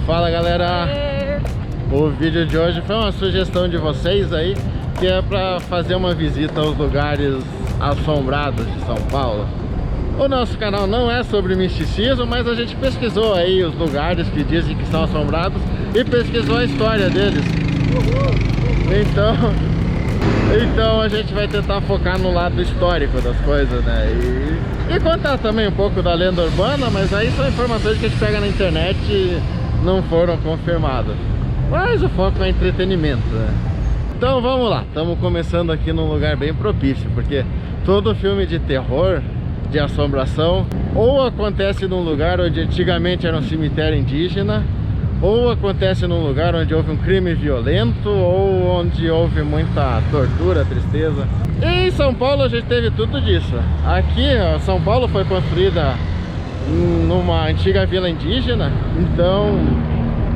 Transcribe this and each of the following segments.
Fala galera, o vídeo de hoje foi uma sugestão de vocês aí, que é para fazer uma visita aos lugares assombrados de São Paulo. O nosso canal não é sobre misticismo, mas a gente pesquisou aí os lugares que dizem que são assombrados e pesquisou a história deles. Então a gente vai tentar focar no lado histórico das coisas, né? E contar também um pouco da lenda urbana, mas aí são informações que a gente pega na internet e não foram confirmadas. Mas o foco é entretenimento, né? Então vamos lá, estamos começando aqui num lugar bem propício, porque todo filme de terror, de assombração, ou acontece num lugar onde antigamente era um cemitério indígena, ou acontece num lugar onde houve um crime violento, ou onde houve muita tortura, tristeza. E em São Paulo a gente teve tudo disso. Aqui, ó, São Paulo foi construída numa antiga vila indígena, então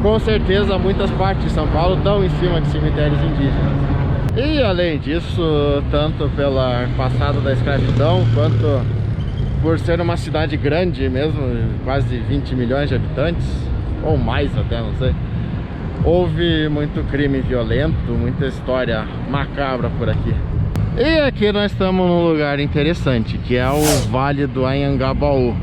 com certeza muitas partes de São Paulo estão em cima de cemitérios indígenas. E além disso, tanto pelo passado da escravidão, quanto por ser uma cidade grande mesmo, quase 20 milhões de habitantes, ou mais até, não sei, houve muito crime violento, muita história macabra por aqui. E aqui nós estamos num lugar interessante, que é o Vale do Anhangabaú.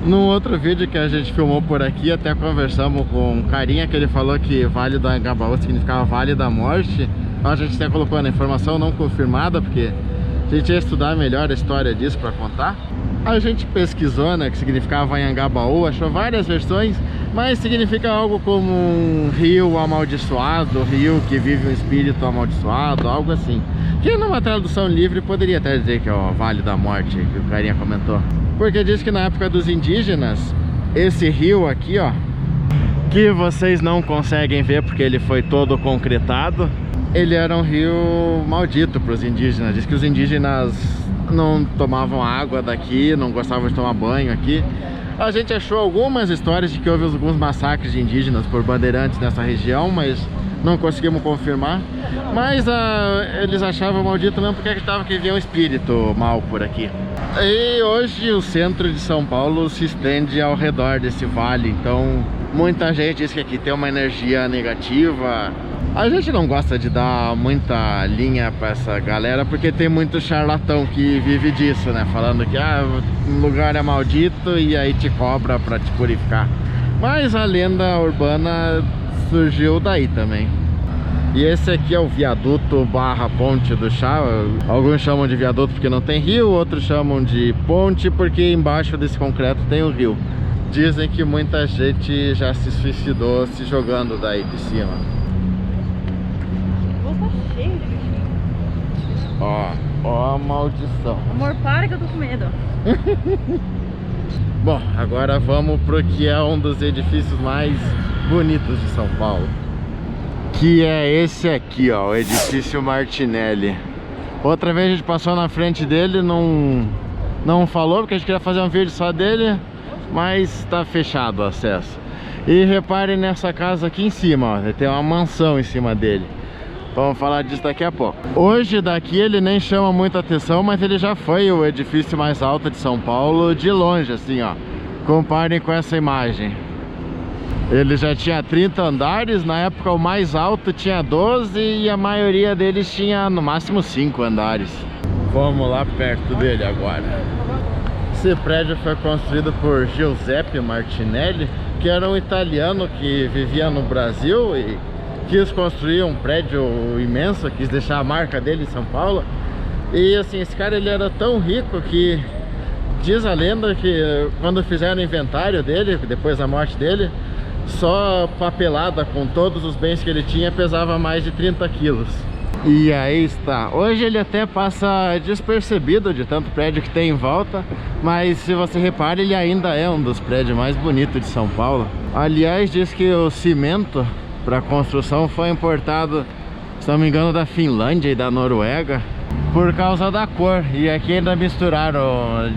Num outro vídeo que a gente filmou por aqui, até conversamos com um carinha que ele falou que Vale do Anhangabaú significava Vale da Morte. A gente até colocou na informação não confirmada, porque a gente ia estudar melhor a história disso para contar. A gente pesquisou, né, que significava Anhangabaú, achou várias versões, mas significa algo como um rio amaldiçoado, rio que vive um espírito amaldiçoado, algo assim. Que numa tradução livre poderia até dizer que é o Vale da Morte, que o carinha comentou. Porque diz que na época dos indígenas, esse rio aqui, ó, que vocês não conseguem ver porque ele foi todo concretado, ele era um rio maldito para os indígenas. Diz que os indígenas não tomavam água daqui, não gostavam de tomar banho aqui. A gente achou algumas histórias de que houve alguns massacres de indígenas por bandeirantes nessa região, mas não conseguimos confirmar. Mas eles achavam maldito mesmo porque acreditavam que havia um espírito mal por aqui. E hoje o centro de São Paulo se estende ao redor desse vale, então muita gente diz que aqui tem uma energia negativa. A gente não gosta de dar muita linha pra essa galera, porque tem muito charlatão que vive disso, né? Falando que o lugar é maldito e aí te cobra pra te purificar. Mas a lenda urbana surgiu daí também. E esse aqui é o viaduto barra ponte do chá. Alguns chamam de viaduto porque não tem rio, outros chamam de ponte porque embaixo desse concreto tem o rio. Dizem que muita gente já se suicidou se jogando daí de cima. Ó a maldição. Amor, para que eu tô com medo. Bom, agora vamos pro que é um dos edifícios mais bonitos de São Paulo, que é esse aqui, ó, o edifício Martinelli. Outra vez a gente passou na frente dele, não falou, porque a gente queria fazer um vídeo só dele, mas tá fechado o acesso. E reparem nessa casa aqui em cima, ó, tem uma mansão em cima dele. Vamos falar disso daqui a pouco. Hoje daqui ele nem chama muita atenção, mas ele já foi o edifício mais alto de São Paulo de longe, assim, ó. Comparem com essa imagem. Ele já tinha 30 andares, na época o mais alto tinha 12 e a maioria deles tinha no máximo 5 andares. Vamos lá perto dele agora. Esse prédio foi construído por Giuseppe Martinelli, que era um italiano que vivia no Brasil e quis construir um prédio imenso, quis deixar a marca dele em São Paulo. E assim, esse cara ele era tão rico que diz a lenda que quando fizeram o inventário dele, depois da morte dele, só papelada com todos os bens que ele tinha pesava mais de 30 quilos. E aí está. Hoje ele até passa despercebido de tanto prédio que tem em volta, mas se você repara, ele ainda é um dos prédios mais bonitos de São Paulo. Aliás, diz que o cimento para construção foi importado, se não me engano, da Finlândia e da Noruega, por causa da cor. E aqui ainda misturaram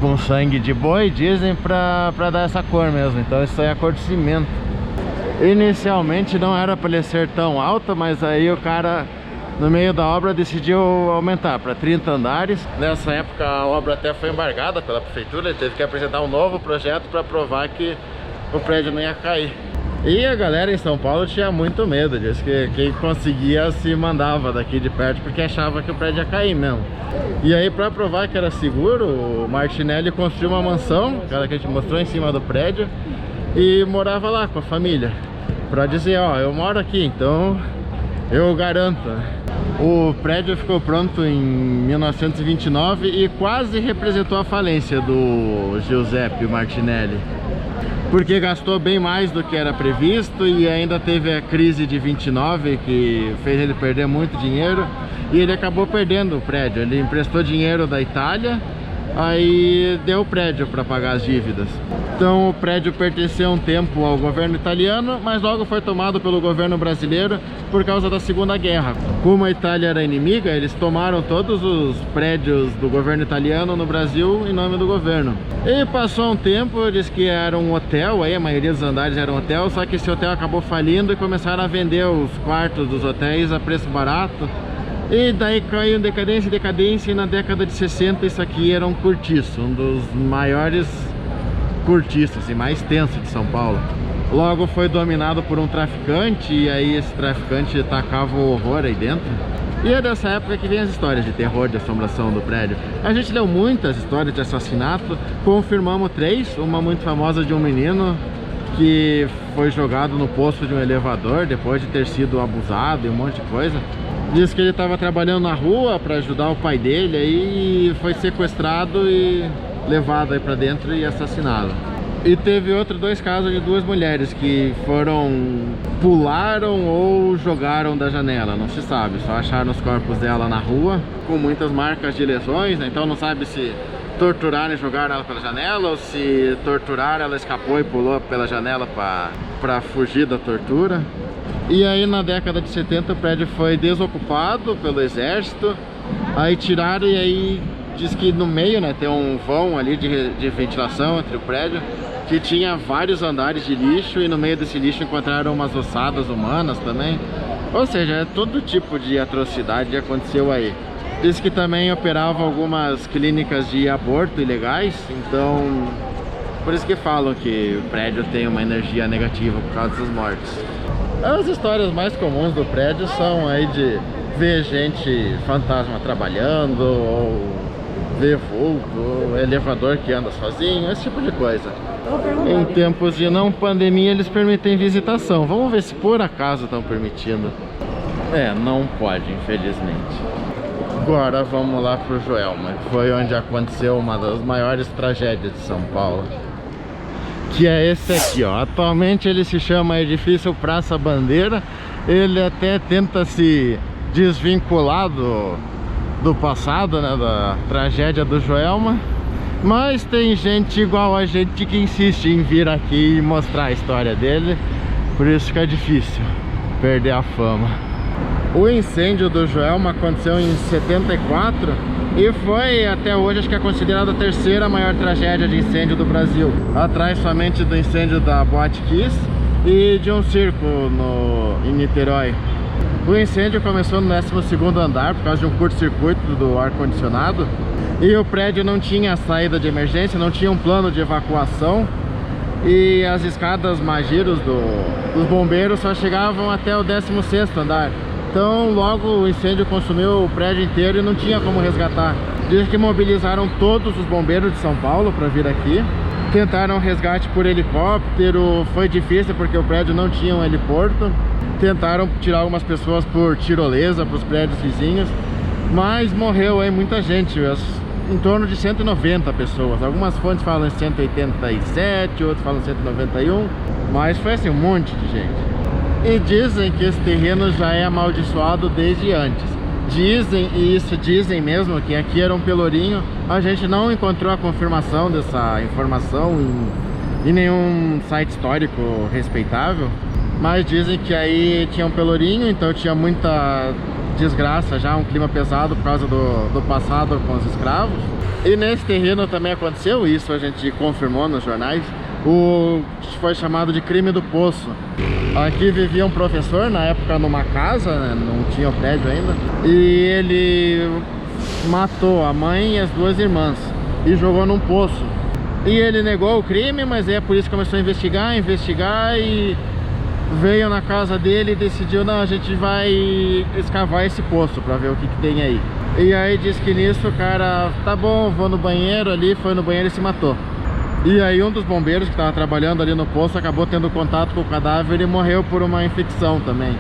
com sangue de boi, dizem, pra dar essa cor mesmo. Então isso aí é a cor de cimento. Inicialmente não era para ele ser tão alto, mas aí o cara, no meio da obra, decidiu aumentar para 30 andares. Nessa época a obra até foi embargada pela prefeitura, ele teve que apresentar um novo projeto para provar que o prédio não ia cair. E a galera em São Paulo tinha muito medo, disse que quem conseguia se mandava daqui de perto porque achava que o prédio ia cair mesmo. E aí, para provar que era seguro, o Martinelli construiu uma mansão, aquela que a gente mostrou, em cima do prédio, e morava lá com a família, para dizer, ó, eu moro aqui, então eu garanto. O prédio ficou pronto em 1929 e quase representou a falência do Giuseppe Martinelli, porque gastou bem mais do que era previsto e ainda teve a crise de 29 que fez ele perder muito dinheiro e ele acabou perdendo o prédio. Ele emprestou dinheiro da Itália, aí deu o prédio para pagar as dívidas. Então o prédio pertenceu um tempo ao governo italiano, mas logo foi tomado pelo governo brasileiro por causa da Segunda Guerra. Como a Itália era inimiga, eles tomaram todos os prédios do governo italiano no Brasil em nome do governo. E passou um tempo, diz que era um hotel, aí a maioria dos andares era um hotel, só que esse hotel acabou falindo e começaram a vender os quartos dos hotéis a preço barato. E daí caiu em decadência, e na década de 60 isso aqui era um cortiço, um dos maiores cortiços e mais tenso de São Paulo. Logo foi dominado por um traficante, e aí esse traficante tacava o horror aí dentro. E é dessa época que vem as histórias de terror, de assombração do prédio. A gente leu muitas histórias de assassinato, confirmamos 3, uma muito famosa de um menino que foi jogado no poço de um elevador depois de ter sido abusado e um monte de coisa. Diz que ele estava trabalhando na rua para ajudar o pai dele, aí foi sequestrado e levado aí para dentro e assassinado. E teve outros 2 casos de 2 mulheres que pularam ou jogaram da janela, não se sabe, só acharam os corpos dela na rua com muitas marcas de lesões, né? Então não sabe se torturaram e jogaram ela pela janela ou se torturaram, ela escapou e pulou pela janela para fugir da tortura. E aí na década de 70 o prédio foi desocupado pelo exército, aí tiraram, e aí diz que no meio, né, tem um vão ali de ventilação entre o prédio, que tinha vários andares de lixo, e no meio desse lixo encontraram umas ossadas humanas também. Ou seja, todo tipo de atrocidade aconteceu aí. Diz que também operava algumas clínicas de aborto ilegais, então por isso que falam que o prédio tem uma energia negativa por causa dessas mortes. As histórias mais comuns do prédio são aí de ver gente fantasma trabalhando, ou ver vulto, ou elevador que anda sozinho, esse tipo de coisa. Em tempos de não pandemia eles permitem visitação. Vamos ver se por acaso estão permitindo. Não pode, infelizmente. Agora vamos lá pro Joelma, que foi onde aconteceu uma das maiores tragédias de São Paulo, que é esse aqui, ó. Atualmente ele se chama Edifício Praça Bandeira. Ele até tenta se desvincular do passado, né, da tragédia do Joelma, mas tem gente igual a gente que insiste em vir aqui e mostrar a história dele, por isso que é difícil perder a fama. O incêndio do Joelma aconteceu em 74 e foi até hoje, acho que é considerada a 3ª maior tragédia de incêndio do Brasil, atrás somente do incêndio da Boate Kiss e de um circo em Niterói. O incêndio começou no 12º andar por causa de um curto-circuito do ar-condicionado, e o prédio não tinha saída de emergência, não tinha um plano de evacuação, e as escadas Magiros dos bombeiros só chegavam até o 16º andar. Então logo o incêndio consumiu o prédio inteiro e não tinha como resgatar. Diz que mobilizaram todos os bombeiros de São Paulo para vir aqui. Tentaram resgate por helicóptero, foi difícil porque o prédio não tinha um heliporto. Tentaram tirar algumas pessoas por tirolesa para os prédios vizinhos, mas morreu aí muita gente, em torno de 190 pessoas. Algumas fontes falam 187, outros falam 191, mas foi assim, um monte de gente. E dizem que esse terreno já é amaldiçoado desde antes. Dizem, e isso dizem mesmo, que aqui era um pelourinho. A gente não encontrou a confirmação dessa informação em nenhum site histórico respeitável, mas dizem que aí tinha um pelourinho, então tinha muita desgraça já, um clima pesado por causa do passado com os escravos. E nesse terreno também aconteceu isso, a gente confirmou nos jornais, o que foi chamado de crime do poço. Aqui vivia um professor, na época numa casa, né? Não tinha o prédio ainda, e ele matou a mãe e as 2 irmãs e jogou num poço. E ele negou o crime, mas aí a polícia começou a investigar e veio na casa dele e decidiu, não, a gente vai escavar esse poço pra ver o que tem aí. E aí diz que nisso o cara, tá bom, vou no banheiro ali, foi no banheiro e se matou. E aí um dos bombeiros que estava trabalhando ali no poço acabou tendo contato com o cadáver e morreu por uma infecção também.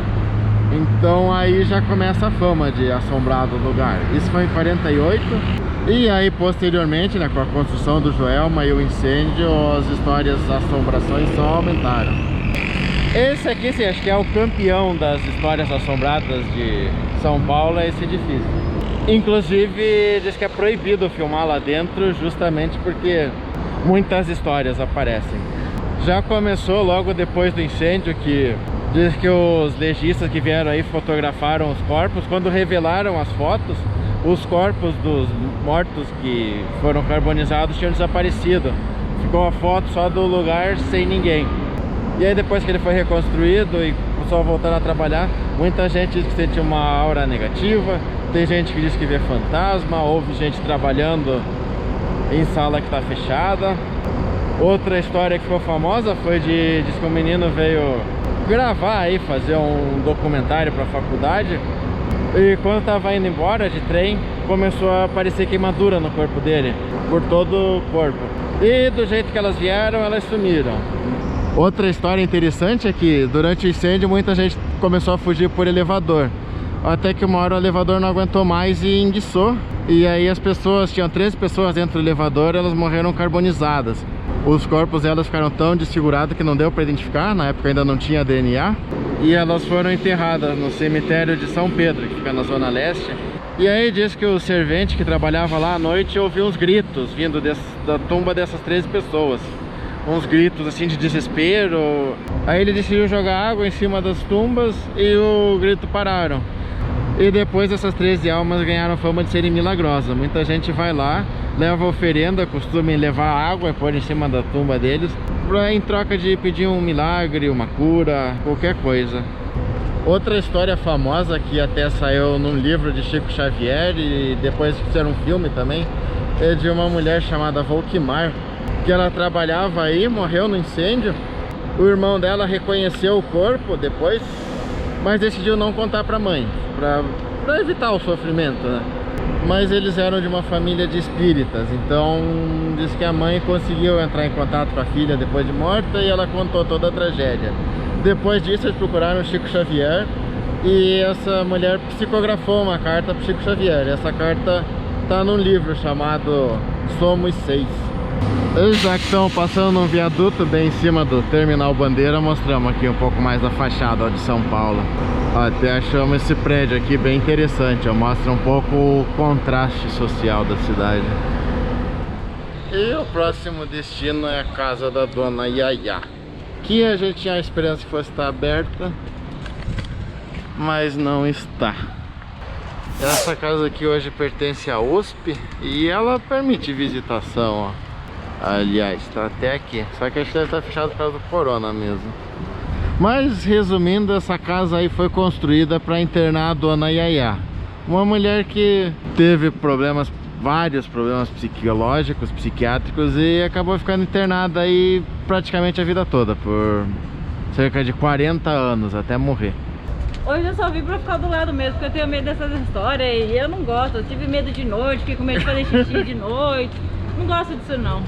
Então aí já começa a fama de assombrado o lugar. Isso foi em 48. E aí posteriormente, né, com a construção do Joelma e o incêndio, as histórias, as assombrações só aumentaram. Esse aqui, sim, acho que é o campeão das histórias assombradas de São Paulo, é esse edifício. Inclusive diz que é proibido filmar lá dentro justamente porque muitas histórias aparecem. Já começou logo depois do incêndio, que diz que os legistas que vieram aí fotografaram os corpos. Quando revelaram as fotos, os corpos dos mortos que foram carbonizados tinham desaparecido. Ficou a foto só do lugar sem ninguém. E aí depois que ele foi reconstruído e o pessoal voltando a trabalhar, muita gente diz que sentiu uma aura negativa. Tem gente que diz que vê fantasma, houve gente trabalhando em sala que está fechada. Outra história que ficou famosa foi diz que um menino veio gravar aí, fazer um documentário para a faculdade, e quando estava indo embora de trem, começou a aparecer queimadura no corpo dele, por todo o corpo. E do jeito que elas vieram, elas sumiram. Outra história interessante é que durante o incêndio muita gente começou a fugir por elevador. Até que uma hora o elevador não aguentou mais e enguiçou. E aí as pessoas, tinham 13 pessoas dentro do elevador, elas morreram carbonizadas. Os corpos delas ficaram tão desfigurados que não deu para identificar, na época ainda não tinha DNA. E elas foram enterradas no cemitério de São Pedro, que fica na Zona Leste. E aí diz que o servente que trabalhava lá à noite ouviu uns gritos vindo da tumba dessas 13 pessoas. Uns gritos assim de desespero. Aí ele decidiu jogar água em cima das tumbas e o grito pararam. E depois essas 13 almas ganharam fama de serem milagrosas. Muita gente vai lá, leva oferenda, costuma levar água e pôr em cima da tumba deles, em troca de pedir um milagre, uma cura, qualquer coisa. Outra história famosa que até saiu num livro de Chico Xavier e depois fizeram um filme também, é de uma mulher chamada Volquimar, que ela trabalhava aí, morreu no incêndio. O irmão dela reconheceu o corpo depois, mas decidiu não contar pra mãe, pra evitar o sofrimento, né? Mas eles eram de uma família de espíritas, então diz que a mãe conseguiu entrar em contato com a filha depois de morta e ela contou toda a tragédia. Depois disso eles procuraram o Chico Xavier e essa mulher psicografou uma carta para Chico Xavier. Essa carta tá num livro chamado Somos Seis. Eles já que estão passando num viaduto bem em cima do Terminal Bandeira, mostramos aqui um pouco mais da fachada, ó, de São Paulo. Até achamos esse prédio aqui bem interessante, ó, mostra um pouco o contraste social da cidade. E o próximo destino é a casa da Dona Yaya, que a gente tinha a esperança que fosse estar aberta, mas não está. Essa casa aqui hoje pertence à USP e ela permite visitação, ó. Aliás, tá até aqui, só que acho que deve estar fechado por causa do corona mesmo. Mas resumindo, essa casa aí foi construída para internar a Dona Yaya, uma mulher que teve problemas, vários problemas psicológicos, psiquiátricos, e acabou ficando internada aí praticamente a vida toda, por cerca de 40 anos, até morrer. Hoje eu só vim pra ficar do lado mesmo, porque eu tenho medo dessas histórias e eu não gosto. Eu tive medo de noite, fiquei com medo de fazer xixi de noite. Não gosto disso não.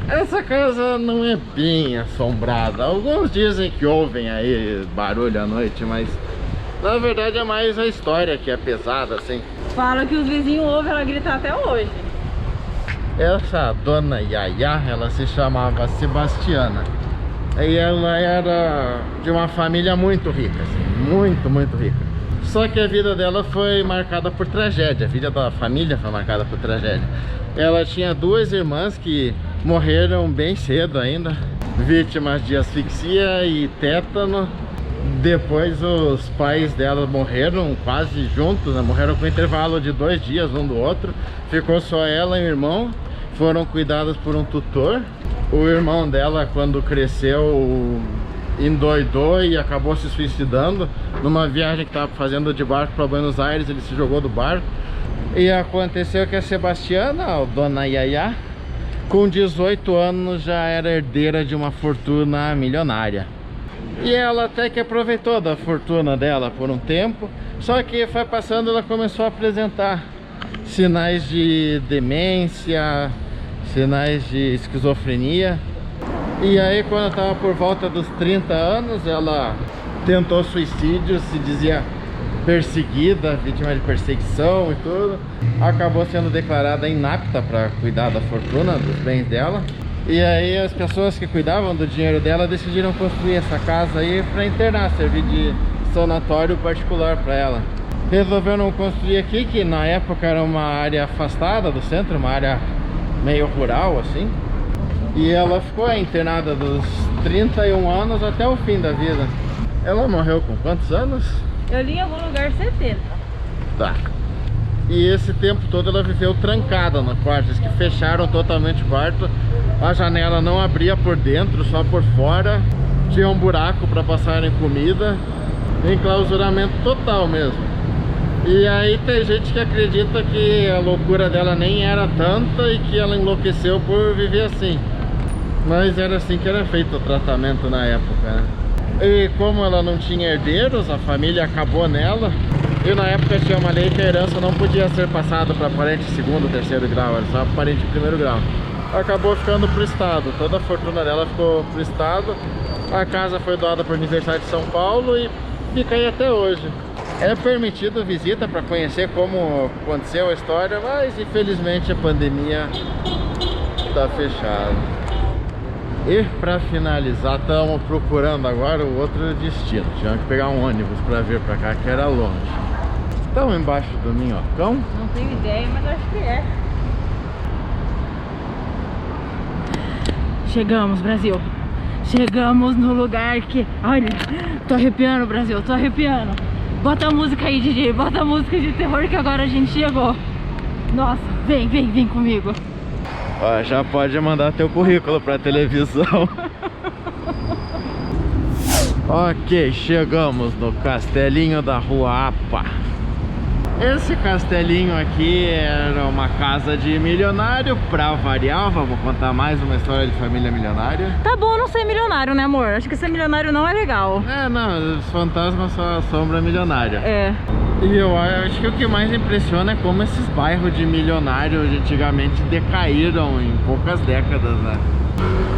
Essa casa não é bem assombrada. Alguns dizem que ouvem aí barulho à noite, mas na verdade é mais a história que é pesada, assim. Fala que os vizinhos ouvem ela gritar até hoje. Essa Dona Yaya, ela se chamava Sebastiana. E ela era de uma família muito rica, assim, muito rica. Só que a vida dela foi marcada por tragédia, a vida da família foi marcada por tragédia. Ela tinha duas irmãs que morreram bem cedo ainda, vítimas de asfixia e tétano. Depois os pais dela morreram quase juntos, né? Morreram com intervalo de 2 dias um do outro. Ficou só ela e o irmão, foram cuidados por um tutor. O irmão dela, quando cresceu, endoidou e acabou se suicidando. Numa viagem que estava fazendo de barco para Buenos Aires, ele se jogou do barco. E aconteceu que a Sebastiana, a Dona Yaya, com 18 anos já era herdeira de uma fortuna milionária. E ela até que aproveitou da fortuna dela por um tempo, só que foi passando, ela começou a apresentar sinais de demência, sinais de esquizofrenia. E aí quando estava por volta dos 30 anos, ela tentou suicídio, se dizia perseguida, vítima de perseguição e tudo. Acabou sendo declarada inapta para cuidar da fortuna, dos bens dela. E aí as pessoas que cuidavam do dinheiro dela decidiram construir essa casa aí para internar, servir de sanatório particular para ela. Resolveram construir aqui, que na época era uma área afastada do centro, uma área meio rural assim. E ela ficou internada dos 31 anos até o fim da vida. Ela morreu com quantos anos? Eu li em algum lugar 70. Tá. E esse tempo todo ela viveu trancada no quarto. Diz que fecharam totalmente o quarto. A janela não abria por dentro, só por fora. Tinha um buraco para passarem comida. Enclausuramento total mesmo. E aí tem gente que acredita que a loucura dela nem era tanta e que ela enlouqueceu por viver assim. Mas era assim que era feito o tratamento na época, né? E como ela não tinha herdeiros, a família acabou nela. E na época tinha uma lei que a herança não podia ser passada para parente de segundo, terceiro grau, era só parente de primeiro grau. Acabou ficando pro estado, toda a fortuna dela ficou pro estado. A casa foi doada para a Universidade de São Paulo e fica aí até hoje. É permitido visita para conhecer como aconteceu a história, mas infelizmente a pandemia está fechada. E para finalizar, estamos procurando agora o outro destino. Tivemos que pegar um ônibus para vir para cá, que era longe. Estamos embaixo do Minhocão? Não tenho ideia, mas acho que é. Chegamos, Brasil. Chegamos no lugar que... Olha, tô arrepiando, Brasil, tô arrepiando. Bota a música aí, DJ, bota a música de terror que agora a gente chegou. Nossa, vem comigo. Ó, já pode mandar teu currículo pra televisão. Ok, chegamos no Castelinho da Rua APA. Esse castelinho aqui era uma casa de milionário, pra variar. Vamos contar mais uma história de família milionária. Tá bom não ser milionário, né, amor? Acho que ser milionário não é legal. É, não, os fantasmas são a sombra milionária. É. E eu acho que o que mais impressiona é como esses bairros de milionário de antigamente decaíram em poucas décadas, né?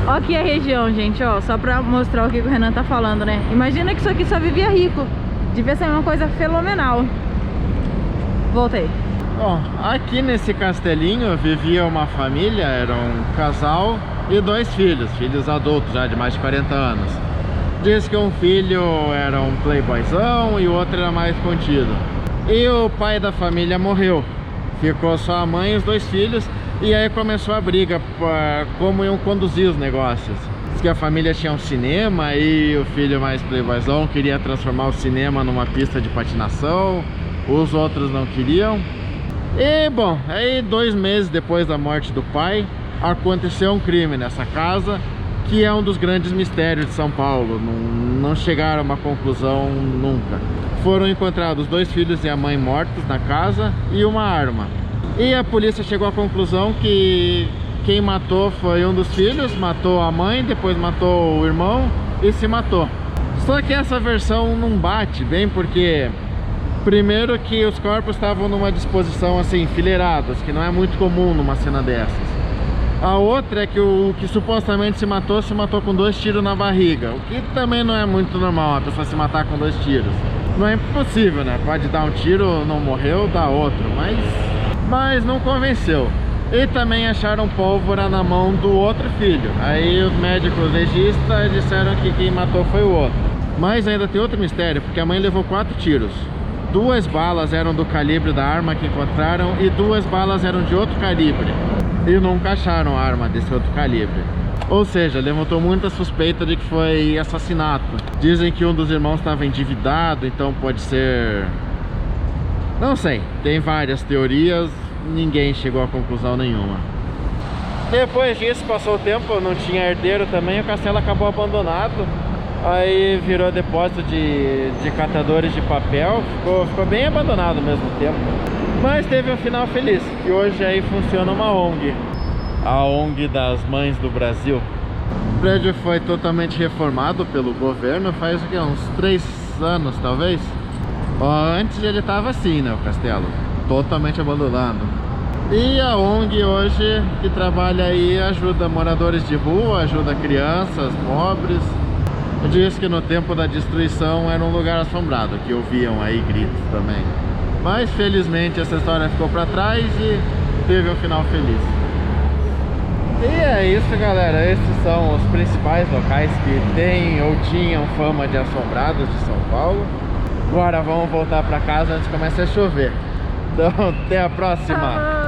Ó aqui a região, gente, ó, só pra mostrar o que o Renan tá falando, né? Imagina que isso aqui só vivia rico. Devia ser uma coisa fenomenal. Voltei. Ó, aqui nesse castelinho vivia uma família, era um casal e 2 filhos, filhos adultos já de mais de 40 anos. Diz que um filho era um playboyzão e o outro era mais contido. E o pai da família morreu. Ficou só a mãe e os 2 filhos. E aí começou a briga por como iam conduzir os negócios. Diz que a família tinha um cinema e o filho mais playboyzão queria transformar o cinema numa pista de patinação. Os outros não queriam. E bom, aí 2 meses depois da morte do pai, aconteceu um crime nessa casa, que é um dos grandes mistérios de São Paulo. Não chegaram a uma conclusão nunca. Foram encontrados 2 filhos e a mãe mortos na casa e uma arma. E a polícia chegou à conclusão que quem matou foi um dos filhos, matou a mãe, depois matou o irmão e se matou. Só que essa versão não bate bem, porque primeiro que os corpos estavam numa disposição assim, enfileirados, que não é muito comum numa cena dessas. A outra é que o que supostamente se matou com 2 tiros na barriga, o que também não é muito normal, a pessoa se matar com 2 tiros. Não é impossível, né? Pode dar um tiro, não morreu, dá outro, mas não convenceu. E também acharam pólvora na mão do outro filho. Aí os médicos legistas disseram que quem matou foi o outro. Mas ainda tem outro mistério, porque a mãe levou 4 tiros. 2 balas eram do calibre da arma que encontraram e 2 balas eram de outro calibre. E nunca acharam a arma desse outro calibre. Ou seja, levantou muita suspeita de que foi assassinato. Dizem que um dos irmãos estava endividado, então pode ser... Não sei, tem várias teorias, ninguém chegou a conclusão nenhuma. Depois disso, passou o tempo, não tinha herdeiro também, o castelo acabou abandonado. Aí virou depósito de catadores de papel, ficou bem abandonado ao mesmo tempo. Mas teve um final feliz, e hoje aí funciona uma ONG. A ONG das Mães do Brasil. O prédio foi totalmente reformado pelo governo faz o que, uns 3 anos talvez. Antes ele estava assim, né, o castelo, totalmente abandonado. E a ONG hoje que trabalha aí ajuda moradores de rua, ajuda crianças, pobres. Diz que no tempo da destruição era um lugar assombrado, que ouviam aí gritos também. Mas felizmente essa história ficou para trás e teve um final feliz. E é isso, galera, esses são os principais locais que têm ou tinham fama de assombrados de São Paulo. Agora vamos voltar para casa antes que comece a chover. Então até a próxima!